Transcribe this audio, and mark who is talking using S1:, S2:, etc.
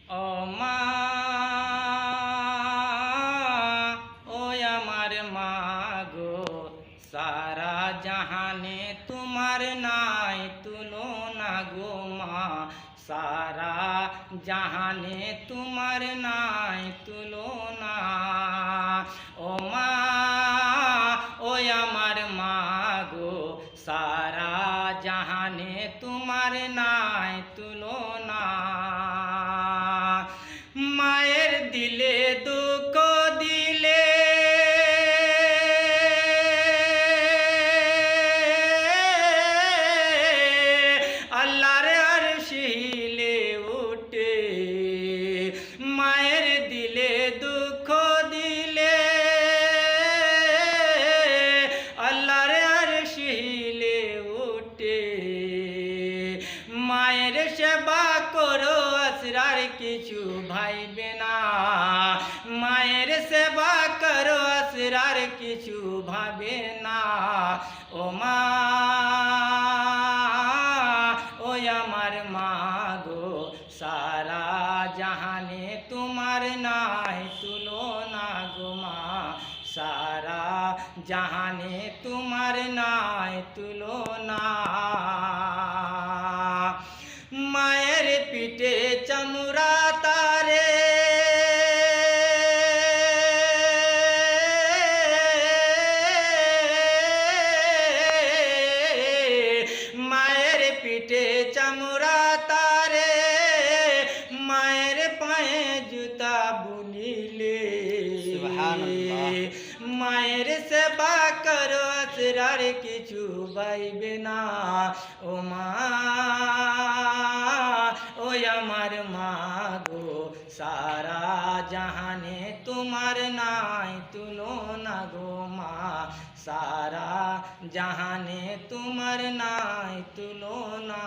S1: ও মা, ও আমার মা গো, সারা জাহানে তোমার নাই তুলনা গো মা, সারা জাহানে তোমার নাই তুলনা। ও মা, ও আমার মা গো, সারা জাহানে তোমার নাই তুলনা। মায়ের দিলে দুঃখ দিলে আল্লাহর আরশ হিলে উঠে, মায়ের দিলে দুঃখ দিলে আল্লাহর আরশ হিলে উঠে। মায়ের সেবা করো আসরার কিছু ভাইবে না, মায়ের সেবা করো আসরার কিছু ভাবে না। ও মা, ও আমার মা গো, সারা জাহানে তোমার নাই তুলনা গো মা, সারা জাহানে তোমার নাই তুলনা। মায়ের পিঠে চামড়া তারে মায়ের পিঠে চামড়া তারে, মায়ের পায়ে জুতা বুনিলে।
S2: সুবহানাল্লাহ।
S1: মায়ের সেবা করো আসরার কিছু পাইবে না। ও মা, ও আমার মা গো, সারা জাহানে তোমার নাই তুলনা গো মা, সারা জাহানে তোমার নাই তুলনা।